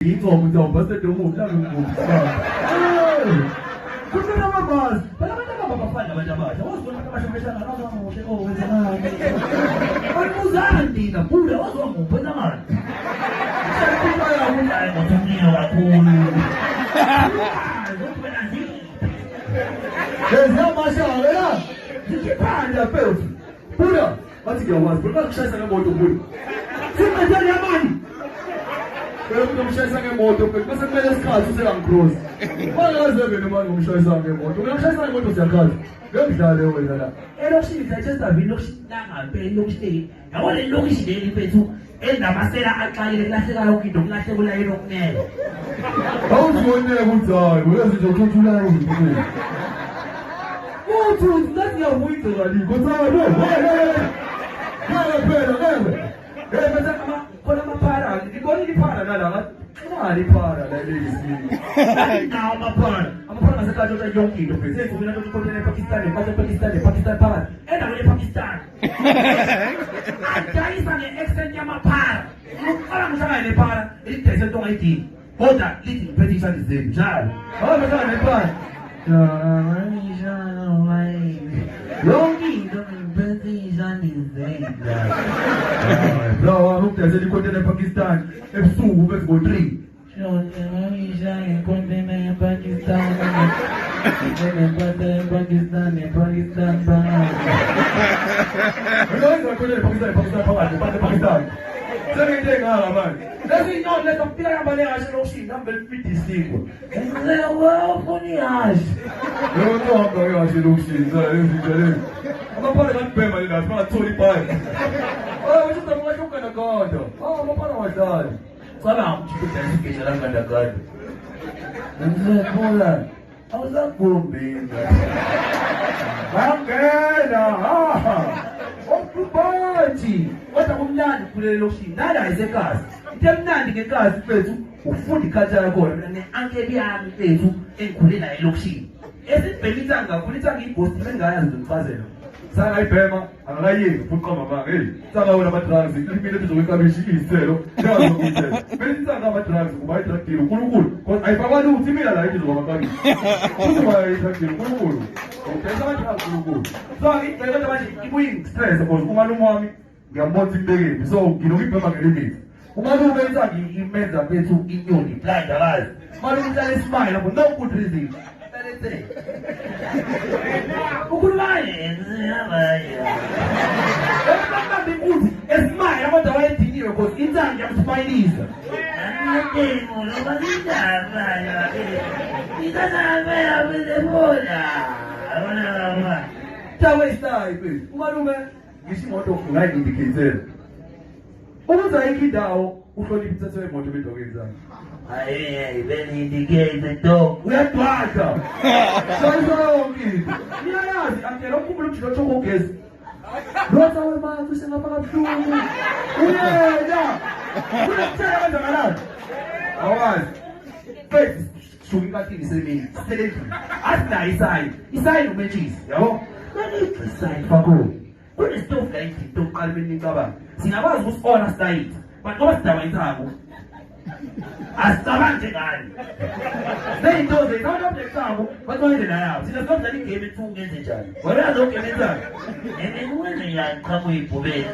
Ingoma ntombi asedomu nangu. Kukhona amabhasi. Balabantu abafana abantu abasha. Wazibona abashomeshana nabamuhle owenzenani. Awuzandi kakhulu wazongubona manje. Sakuba yamuntu ayimothumile kakhulu. Ezamashala la. Sikhipanda phela. Buda, wathi ngiyawazi, bona kushayisa ngemoto buda. Singathani amani. Umuntu umshayisa ngemoto bese kumele isikhathi usekamcross. Bangaze vele manje umshayisa ngemoto. Uyashayisa ngemoto siyakhathi. Ngekudlale wena la. Elokushini Manchester vile lokushinanga lokushini. Yabo le lokushi leli mfethu endamasela axakile kulahlekayo ukindo kulahlekula yena okunene. Awuziboneke ukuthi hayi uyazi nje ukuthuthula izinto. Uthi ngathi yabuyize kali kodwa no. Hayi phela ngeke. Bese khona amaphara ngibona iphara nala ngani iphara la lezi nawo amaphara ngasekhathi ukuthi yonke into bese ngifuna ukuthi kontinent Pakistan phakathi endaweni ePakistan ayisa nge-accent yamaphara uqala ngishaya nephara lidayisa into ongayidingi kodwa lithi ngiphethe isandla zenu njalo ngishaya nephara yonke into ngiphethe isandla zenu Bro, I'm going to go to Pakistan. Ebusuku besibo 3. Pakistan. Sengithe ngala manje. Lesi no leso phila yabale kahle lokushini ngambe lifidisikwe. Ngeke ufuni yashi. Yonke hamba kahle lokushisa ezindleleni. Amaphara kanibhema lena singatholi ibhayi. Wethu tamashukana kodwa. Amaphara wadlala. Cabanga ukuthi kudala igeja la ngandagada. Ngizekhola. Awusagumbini. Bangena. Okubathi. Kodwa kumnandi kulelo lokushini. Nala ayisekazi. Into emnandi ngekazi mfethu ufunda iculture yakho mina ne-uncle yami mfethu engikhule naye lokushini. Esibhemisa kakhulu ithanga ibhosi bengayazi ngifazela. Sangayibhema akayeki futhi mama hey sangawona ama drugs impilo ezokwekabishi izithelo yazo ukuthi bese sanga ama drugs kuba drug deal uNkulunkulu because ayibabani ukuthi mina la izo kwakabishi kuthi bayi drug deal uNkulunkulu ukwenza ama drugs uNkulunkulu so ngicela manje ibuyi stress because umalume wami ngiyambona ibekeni so ngilokubhema ngelimit umalume ithanga imenza bethu inyoni blind akazi umalume uhlala ismile lapho no good reason ukhulumaye ukuthi esimaya abantu abayediniwe because intsangi yamsmayilisa aniyetemo noma indaba ikanamela bezebona abona tawesayi mfethu umalume ngisho imoto ungayindicatela ukuthi ayikho indawo uhlonipha imithetho yemoto bedokeni zami hayi benindicate dog uyadwaka sayonke niyayazi angela ukhumbula ukuthi lo choko ugesi Rota wemanje usengapha kabuhlungu uyena uyathela kanjani awazi mfethu shuka inkatini semini selendini asinayo isayi nometshisi yabo isayi fakho kunesitofu la into uqala benicabanga singakwazi ukusi-ona site but ngoba sidaba ithako asicabange ngani ney'nto zethu abantu abulekabo bathoyindlela yabo thina sizodlala igame ethu ungenze njani wena zonke menzani and wenze njani qhamu uyibhubeni